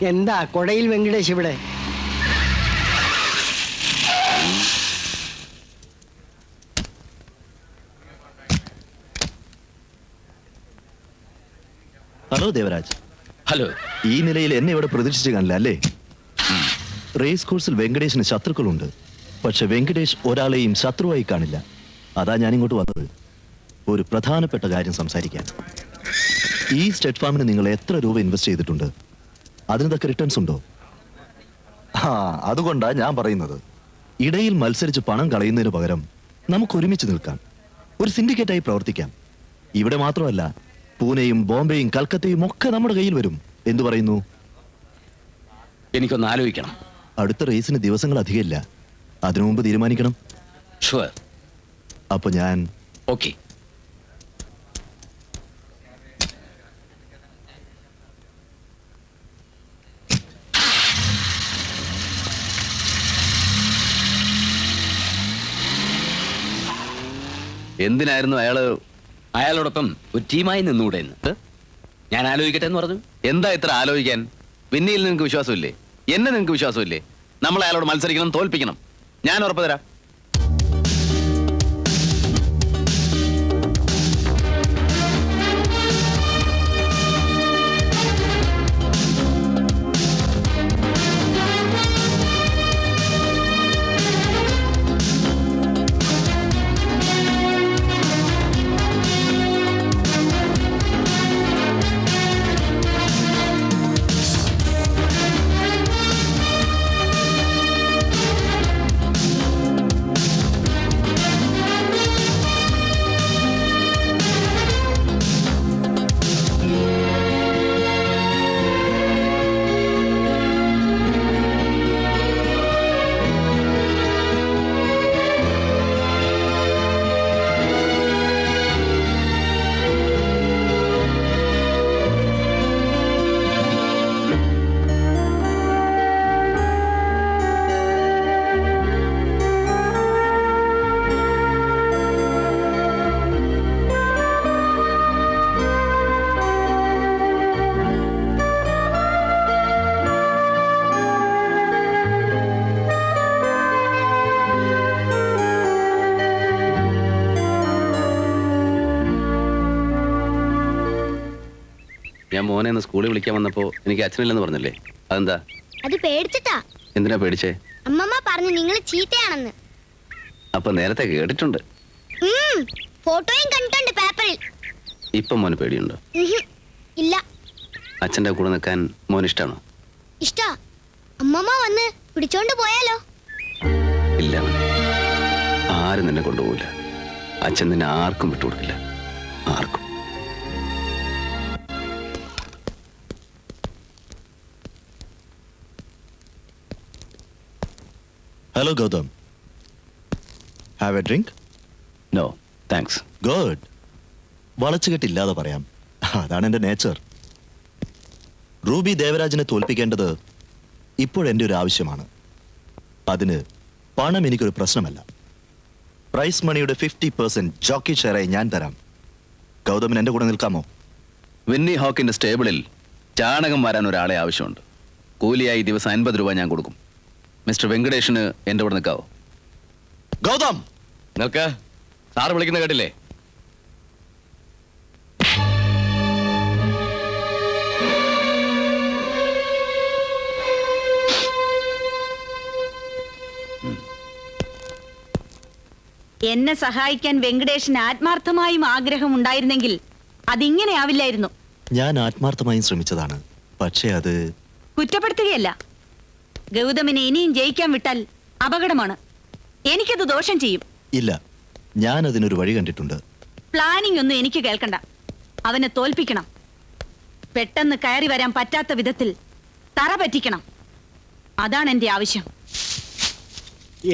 എന്താ കൊടയിൽ വെങ്കടേഷ് ഇവിടെ? Hello Devaraj. Hello. ഈ നിലയിൽ എന്നെ ഇവിടെ പ്രതീക്ഷിച്ചു കാണില്ല അല്ലേ? റേസ് കോഴ്സിൽ വെങ്കടേഷിന് ശത്രുക്കളുണ്ട്. പക്ഷെ വെങ്കടേഷ് ഒരാളെയും ശത്രുവായി കാണില്ല. അതാ ഞാനിങ്ങോട്ട് വന്നത്, ഒരു പ്രധാനപ്പെട്ട കാര്യം സംസാരിക്കാൻ. ഈ സ്റ്റെഡ് ഫാമിന് നിങ്ങൾ എത്ര രൂപ ഇൻവെസ്റ്റ് ചെയ്തിട്ടുണ്ട്? അതിന് തക്ക റിട്ടേൺസ് ഉണ്ടോ? അതുകൊണ്ടാ ഞാൻ പറയുന്നത്, ഇടയിൽ മത്സരിച്ച് പണം കളയുന്നതിന് പകരം നമുക്ക് ഒരുമിച്ച് നിൽക്കാം, ഒരു സിൻഡിക്കേറ്റായി പ്രവർത്തിക്കാം. ഇവിടെ മാത്രമല്ല, പൂനെയും ബോംബെയും കൽക്കത്തയും ഒക്കെ നമ്മുടെ കയ്യിൽ വരും. എന്തു പറയുന്നു? എനിക്കൊന്ന് ആലോചിക്കണം. അടുത്ത റേസിന് ദിവസങ്ങൾ അധികമില്ല, അതിനു മുമ്പ് തീരുമാനിക്കണം. ഷുവർ. അപ്പൊ ഞാൻ ഓക്കെ. എന്തിനായിരുന്നു അയാളോടൊപ്പം ഒരു ടീമായി നിന്നുകൂടെ എന്ന്? ഞാൻ ആലോചിക്കട്ടെ എന്ന് പറഞ്ഞു. എന്താ ഇത്ര ആലോചിക്കാൻ? വിന്നിയിൽ നിനക്ക് വിശ്വാസമില്ലേ? എന്നെ നിനക്ക് വിശ്വാസമില്ലേ? നമ്മൾ അയാളോട് മത്സരിക്കണം, തോൽപ്പിക്കണം. ഞാൻ ഉറപ്പ് തരാം. ഞാൻ മോനെ ഒന്ന് സ്കൂളിൽ വിളിക്കാൻ വന്നപ്പോ എനിക്ക് അച്ഛനില്ലെന്ന് പറഞ്ഞല്ലേ, അതെന്താ? അത് പേടിച്ചിട്ടാ. എന്തിനാ പേടിച്ചേ? അമ്മമ്മ പറഞ്ഞു നിങ്ങൾ ചീത്തയാണെന്ന്. അപ്പൊ നേരത്തെ കേട്ടിട്ടുണ്ട്. ഫോട്ടോയും കണ്ടിട്ടുണ്ട് പേപ്പറിൽ. ഇപ്പൊ മോന് പേടിയുണ്ടോ? ഇല്ല. അച്ഛന്റെ കൂടെ നിൽക്കാൻ മോൻ ഇഷ്ടാണോ? ഇഷ്ടാ. അമ്മമ്മ വന്ന് പിടിച്ചോണ്ട് പോയാലോ? ഇല്ല, ആരും നിന്നെ കൊണ്ടുപോകില്ല. അച്ഛൻ നിന്നെ ആർക്കും വിട്ടുകൊടുക്കില്ല, ആർക്കും. Hello Gautam, have a drink? No thanks. Good. വളച്ചുകെട്ടില്ലാതെ പറയാം, അതാണ് എൻ്റെ നേച്ചർ. റൂബി ദേവരാജിനെ തോൽപ്പിക്കേണ്ടത് ഇപ്പോഴെൻ്റെ ഒരു ആവശ്യമാണ്. അതിന് പണം എനിക്കൊരു പ്രശ്നമല്ല. പ്രൈസ് മണിയുടെ 50% ജോക്കി ഷെയറായി ഞാൻ തരാം. ഗൗതമിന് എൻ്റെ കൂടെ നിൽക്കാമോ? വിന്നി ഹോക്കിന്റെ സ്റ്റേബിളിൽ ചാണകം വരാൻ ഒരാളെ ആവശ്യമുണ്ട്. കൂലിയായി ദിവസം 50 രൂപ ഞാൻ കൊടുക്കും. മിസ്റ്റർ വെങ്കടേഷിന് എന്റെ കൂടെ നിൽക്കാവോ? ഗൗതം, നിങ്ങൾക്ക് സാറ് വിളിക്കുന്ന കേട്ടില്ലേ? എന്നെ സഹായിക്കാൻ വെങ്കടേഷിന് ആത്മാർത്ഥമായും ആഗ്രഹം ഉണ്ടായിരുന്നെങ്കിൽ അതിങ്ങനെ ആവില്ലായിരുന്നു. ഞാൻ ആത്മാർത്ഥമായും ശ്രമിച്ചതാണ്, പക്ഷേ അത് കുറ്റപ്പെടുത്തുകയല്ല. ഗൗതമിനെ ഇനിയും ജയിക്കാൻ വിട്ടാൽ അപകടമാണ്. എനിക്കത് ദോഷം ചെയ്യും. ഇല്ല, ഞാൻ അതിനൊരു വഴി കണ്ടിട്ടുണ്ട്. പ്ലാനിംഗ് ഒന്നും എനിക്ക് കേൾക്കണ്ട. അവനെ തോൽപ്പിക്കണം. പെട്ടെന്ന് കയറി വരാൻ പറ്റാത്ത വിധത്തിൽ തറ പറ്റിക്കണം. അതാണ് എന്റെ ആവശ്യം.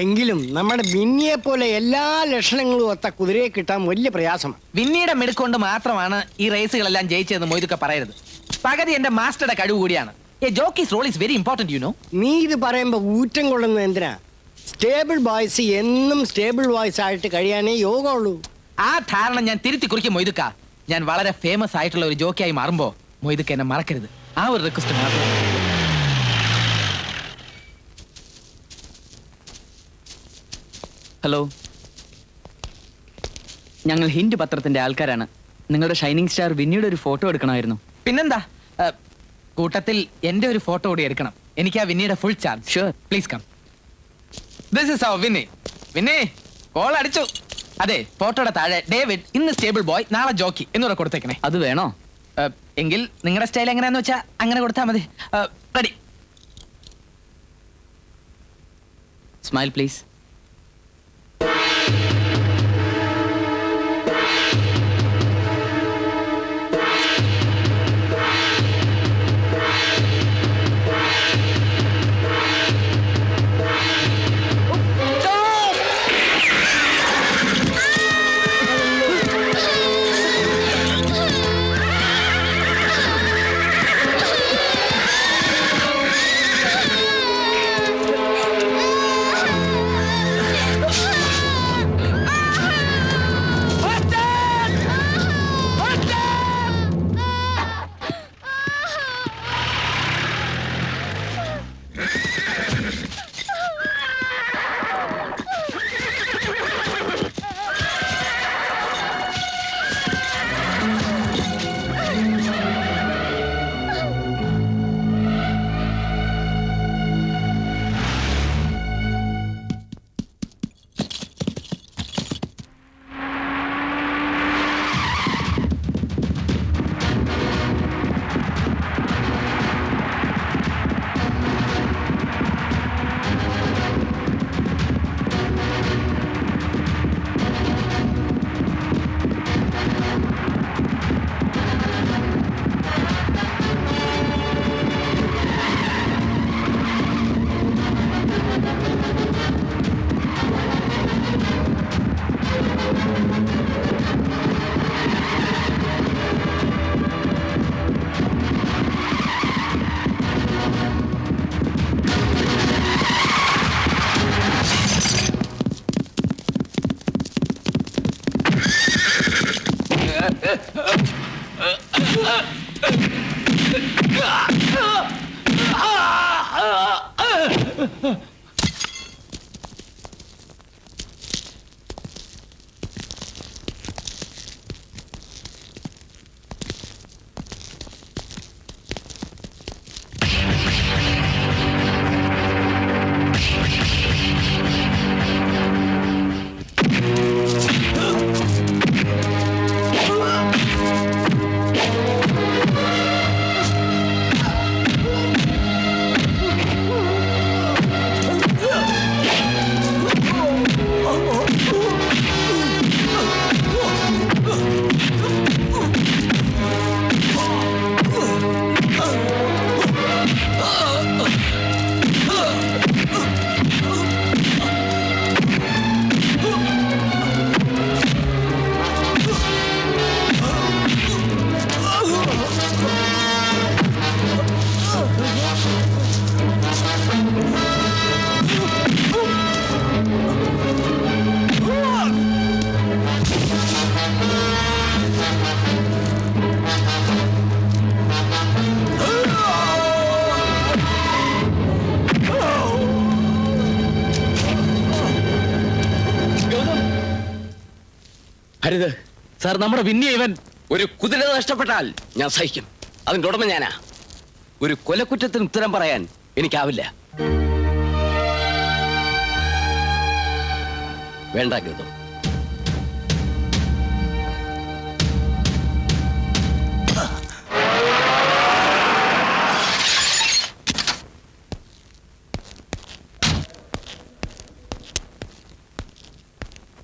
എങ്കിലും നമ്മുടെ വിന്നിയെ പോലെ എല്ലാ ലക്ഷണങ്ങളും ഒത്ത കുതിരയെ കിട്ടാൻ വലിയ പ്രയാസമാണ്. വിന്നിയുടെ മിടുക്കൊണ്ട് മാത്രമാണ് ഈ റേസുകളെല്ലാം ജയിച്ചതെന്ന് മൊയ്തുക്ക പറയരുത്. പകുതി എന്റെ മാസ്റ്ററുടെ കഴിവ് കൂടിയാണ്. Jockeys role is very important, you know. നീ ഇത് പറയുമ്പോ ഊറ്റം കൊള്ളുന്നത് എന്തിനാ? സ്റ്റേബിൾ ബോയ്സ് എന്നും സ്റ്റേബിൾ ബോയ്സ് ആയിട്ട് കഴിയാനേ യോഗമുള്ളൂ. ആ ധാരണ ഞാൻ തിരുത്തി കുറിക്കും മൊയ്തുക്ക. ഞാൻ വളരെ ഫേമസ് ആയിട്ടുള്ള ഒരു ജോക്കിയായി മാറുമ്പോ മൊയ്തുക്ക എന്നെ മറക്കരുത്. ആ ഒരു റിക്വസ്റ്റ് മാത്രം. ഹലോ, ഞങ്ങൾ ഹിന്റ് പത്രത്തിന്റെ ആൾക്കാരാണ്. നിങ്ങളുടെ ഷൈനിങ് സ്റ്റാർ വിന്നിയുടെ ഒരു ഫോട്ടോ എടുക്കണമായിരുന്നു. പിന്നെന്താ, കൂട്ടത്തിൽ എന്റെ ഒരു ഫോട്ടോ കൂടി എടുക്കണം. എനിക്ക് ആ വിന്നിയുടെ full charge. Sure. Please come. This is our Winnie. Winnie call അടിച്ചു. അതെ, ഫോട്ടോയുടെ താഴെ ഡേവിഡ് ഇന്ന് സ്റ്റേബിൾ ബോയ്, നാളെ ജോക്കി എന്നൂടെ കൊടുത്തേക്കണേ. അത് വേണോ? എങ്കിൽ നിങ്ങളുടെ സ്റ്റൈൽ എങ്ങനെയാന്ന് വെച്ചാ അങ്ങനെ കൊടുത്താൽ മതി. Ready. Smile please. Harith, sir, നമ്മുടെ വിന്നി ഇവൻ. ഒരു കുതിര നഷ്ടപ്പെട്ടാൽ ഞാൻ സഹിക്കും. അതിന്റെ ഉടമ ഞാനാ. ഒരു കൊലക്കുറ്റത്തിന് ഉത്തരം പറയാൻ എനിക്കാവില്ല. വേണ്ട Gautam.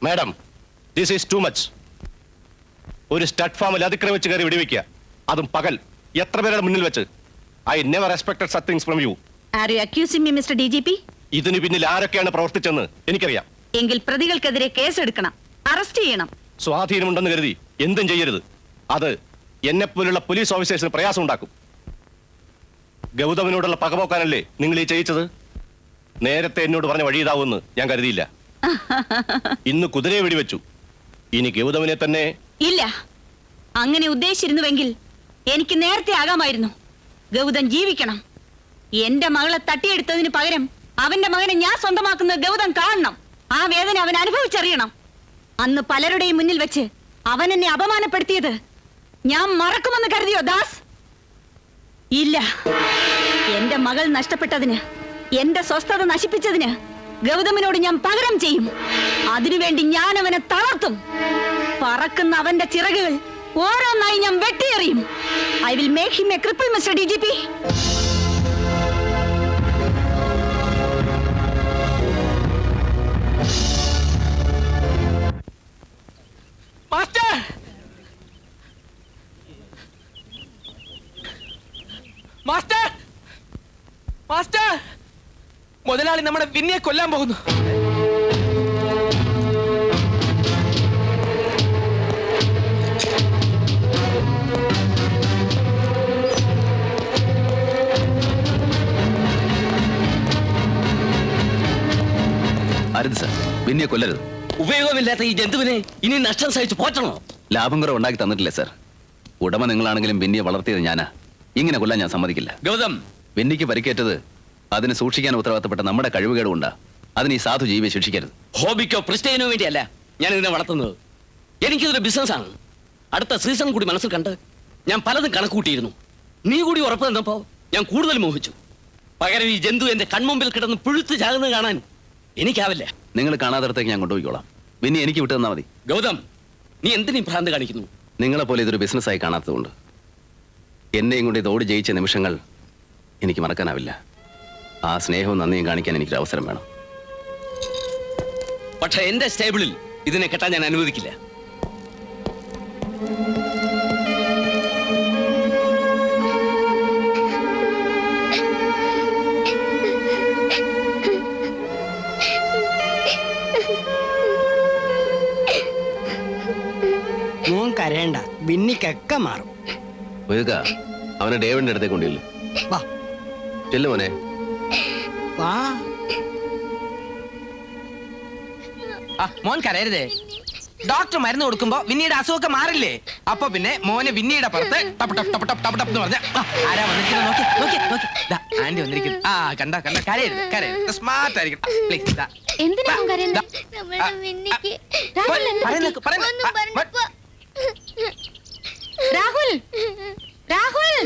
Madam, this is too much. ഒരു സ്റ്റഡ് ഫാമിൽ അതിക്രമിച്ച് കയറി വെടിവെക്കുക, അതും പകൽ, എത്ര പേരുടെ മുന്നിൽ വെച്ച്. I never expected such things from you. Are you accusing me, mister DGP? ഇതിന് പിന്നിൽ ആരൊക്കെയാണ് പ്രവർത്തിച്ചെന്ന് എനിക്കറിയാം. എങ്കിൽ പ്രതികൾക്കെതിരെ കേസെടുക്കണം, അറസ്റ്റ് ചെയ്യണം. സ്വാധീനമുണ്ടെന്ന് കരുതി എന്തും ചെയ്യരുത്. അത് എന്നെപ്പോലുള്ള പോലീസ് ഓഫീസേഴ്സിന് പ്രയാസം ഉണ്ടാക്കും. ഗൗതമിനോടുള്ള പകപോക്കാനല്ലേ നിങ്ങൾ ഈ ചെയ്യിച്ചത്? നേരത്തെ എന്നോട് പറഞ്ഞ വഴി ഇതാവുമെന്ന് ഞാൻ കരുതിയില്ല. ഇന്ന് കുതിരയെ വെടിവെച്ചു, ഇനി ഗൗതമിനെ തന്നെ. ഇല്ല, അങ്ങനെ ഉദ്ദേശിച്ചിരുന്നുവെങ്കിൽ എനിക്ക് നേരത്തെ ആകാമായിരുന്നു. ഗൗതം ജീവിക്കണം. എന്റെ മകളെ തട്ടിയെടുത്തതിന് പകരം അവന്റെ മകനെ ഞാൻ സ്വന്തമാക്കുന്നത് ഗൗതം കാണണം. ആ വേദന അവൻ അനുഭവിച്ചറിയണം. അന്ന് പലരുടെയും മുന്നിൽ വെച്ച് അവൻ എന്നെ അപമാനപ്പെടുത്തിയത് ഞാൻ മറക്കുമെന്ന് കരുതിയോ ദാസ്? ഇല്ല. എന്റെ മകൾ നഷ്ടപ്പെട്ടതിന്, എന്റെ സ്വസ്ഥത നശിപ്പിച്ചതിന് ഗൗതമിനോട് ഞാൻ പകരം ചെയ്യും. അതിനുവേണ്ടി ഞാൻ അവനെ തളർത്തും. പറക്കുന്ന അവന്റെ ചിറകുകൾ ഓരോന്നായി ഞാൻ വെട്ടിയെറിയും. I will make him a cripple, mister DGP. Master, master, master, മുതലാളി നമ്മുടെ വിന്നിയെ കൊല്ലാൻ പോകുന്നു. അരുത് സാർ, വിന്നിയെ കൊല്ലരുത്. ഉപയോഗമില്ലാത്ത ഈ ജന്തുവിനെ ഇനി നഷ്ടം സഹിച്ച് പോറ്റണോ? ലാഭം കുറവ് ഉണ്ടാക്കി തന്നിട്ടില്ലേ സാർ? ഉടമ നിങ്ങളാണെങ്കിലും വിന്നിയെ വളർത്തിയത് ഞാനാ. ഇങ്ങനെ കൊല്ലാൻ ഞാൻ സമ്മതിക്കില്ല. ഗൗതം, വിന്നിക്ക് പരിക്കേറ്റത് അതിന് സൂക്ഷിക്കാൻ ഉത്തരവാദിത്തപ്പെട്ട നമ്മുടെ കഴിവുകേടുകൊണ്ടാ. അതിന് ഈ സാധു ജീവിയെ ശിക്ഷിക്കരുത്. ഹോബിക്കോ പ്രിസ്റ്റൈനോ വേണ്ടിയല്ല ഞാൻ ഇതിനെ വളർത്തുന്നത്. എനിക്കിതൊരു ബിസിനസ്സാണ്. അടുത്ത സീസൺ കൂടി മനസ്സിൽ കണ്ട് ഞാൻ പലതും കണക്കൂട്ടിയിരുന്നു. നീ കൂടി ഉറപ്പ് തന്നപ്പോ ഞാൻ കൂടുതൽ മോഹിച്ചു. പകരം ഈ ജന്തു എന്റെ കൺമുമ്പിൽ കിടന്ന് പുഴുത്ത് ചാകുന്നത് കാണാൻ എനിക്കാവില്ല. നിങ്ങൾ കാണാത്തടത്തേക്ക് ഞാൻ കൊണ്ടുപോയിക്കോളാം. വിന്നി എനിക്ക് വിട്ടു തന്നാൽ മതി. ഗൗതം, നീ എന്തിനീ ഭ്രാന്ത് കാണിക്കുന്നു? നിങ്ങളെപ്പോലെ ഇതൊരു ബിസിനസ്സായി കാണാത്തതുകൊണ്ട് എന്നെയും കൊണ്ട് ഇത് ഓടി ജയിച്ച നിമിഷങ്ങൾ എനിക്ക് മറക്കാനാവില്ല. ആ സ്നേഹവും നന്ദിയും കാണിക്കാൻ എനിക്കൊരു അവസരം വേണം. പക്ഷെ എന്റെ സ്റ്റേബിളിൽ ഇതിനെ കെട്ടാൻ ഞാൻ അനുവദിക്കില്ല. മോൻ കരയണ്ട, ബിന്നിക്കൊക്കെ മാറും. അവനെ ഡേവിഡിന്റെ അടുത്തേക്ക് കൊണ്ടില്ല. വാ ചെല്ലു മോനെ. വാ. മോൻ കരയരുതേ. ഡോക്ടർ മരുന്ന് കൊടുക്കുമ്പോ വിന്നിയുടെ അസുഖമൊക്കെ മാറില്ലേ? അപ്പൊ പിന്നെ മോനെ വിന്നിയുടെ പുറത്ത് ടപ്പ് ടപ്പ് ടപ്പ് ടപ്പ് ടപ്പ് ടപ്പ് എന്ന് പറഞ്ഞ ആരാ വന്നിരിക്കുന്നത് നോക്കി നോക്കി നോക്കി. ആന്റി വന്നിരിക്കുന്നു. ആ കണ്ട കണ്ട, കരയരുത് കരയരുത്, സ്മാർട്ട് ആയിരിക്കും. പ്ലീസ്. എന്തിനാ മോൻ കരയുന്നെ? രാഹുൽ, രാഹുൽ,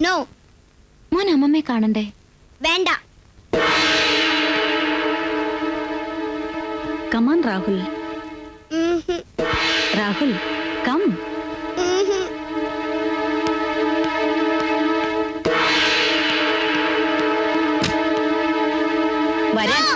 നോ. മോൻ അമ്മമ്മയെ കാണണ്ടേ? വേണ്ട. കമാൻ രാഹുൽ. രാഹുൽ, കം. വരാൻ.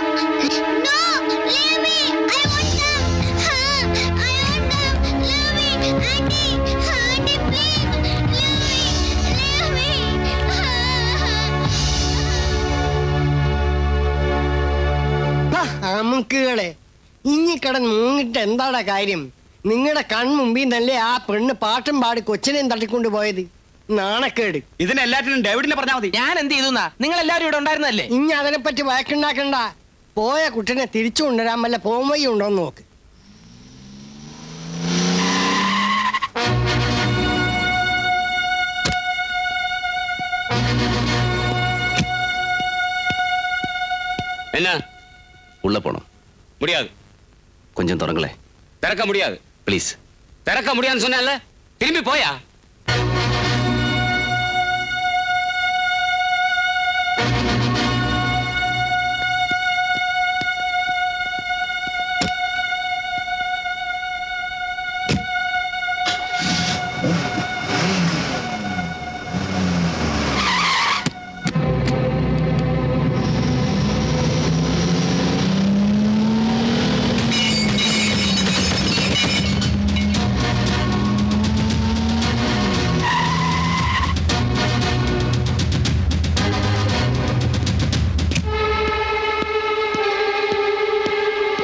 അമുക്കുകളെ, ഇഞ്ഞി കിടന്ന് മൂങ്ങിട്ട് എന്താടാ കാര്യം? നിങ്ങളുടെ കൺമുമ്പിൽ നല്ലേ ആ പെണ്ണ് പാട്ടും പാടി കൊച്ചിനെയും തട്ടിക്കൊണ്ട് പോയത്. നാണക്കേട്. ഇതിനെല്ലാറ്റിനും ഡേവിഡിനെ പറഞ്ഞാൽ മതി. ഞാൻ എന്ത് ചെയ്തു? നിങ്ങൾ എല്ലാവരും ഇവിടെ ഉണ്ടായിരുന്നല്ലേ? ഇനി അതിനെപ്പറ്റി വഴക്കുണ്ടാക്കണ്ട. പോയ കുട്ടിനെ തിരിച്ചു കൊണ്ടുവരാൻ വല്ല പോംവഴി ഉണ്ടോന്ന് നോക്ക്. എന്നാ ഉള്ള പോണം. முடியாது. கொஞ்சம் தொடங்களே. திறக்க முடியாது. ப்ளீஸ். திறக்க முடியாதுன்னு சொன்னேன்ல, திரும்பி போயா.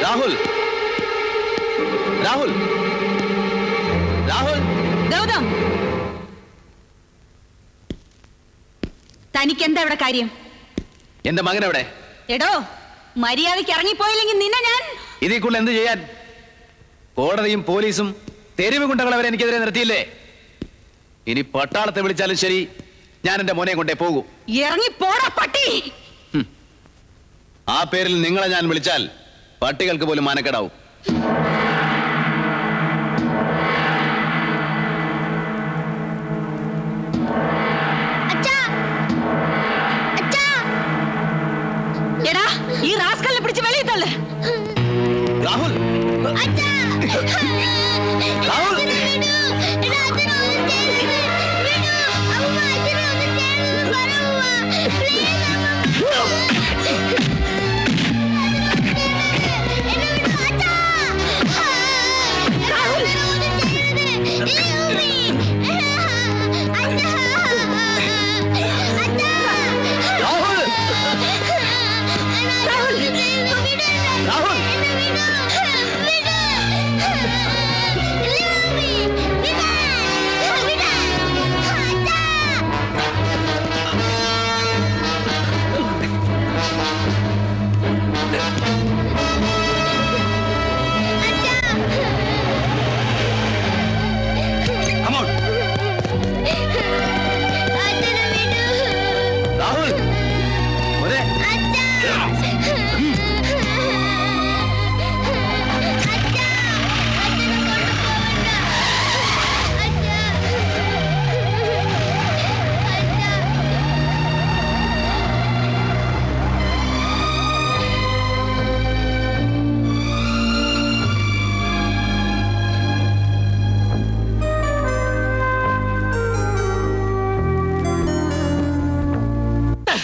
രാഹുൽ, രാഹുൽ, രാഹുൽ. ഗൗതം, തനിക്ക് എന്താ ഇവിടെ കാര്യം? എന്റെ മകൻ എവിടെ? എടോ, മര്യാദയ്ക്ക് ഇറങ്ങിപ്പോയില്ലെങ്കിൽ നിന്നെ ഞാൻ... ഇതിൽ കൂടുതൽ എന്ത് ചെയ്യാൻ? കോടതിയും പോലീസും തെരുവ് ഗുണ്ടകളെ വരെ എനിക്കെതിരെ നിർത്തിയില്ലേ? ഇനി പട്ടാളത്തെ വിളിച്ചാലും ശരി, ഞാൻ എന്റെ മോനെ കൊണ്ടേ പോകൂ. ഇറങ്ങി പോടാ പട്ടി. ആ പേരിൽ നിങ്ങളെ ഞാൻ വിളിച്ചാൽ പട്ടികൾക്ക് പോലും മാനക്കേടാവും. എടാ ഈ റാസ്കലിനെ പിടിച്ച് വെളിയിൽ തള്ളു. രാഹുൽ രാഹുൽ രാഹുൽ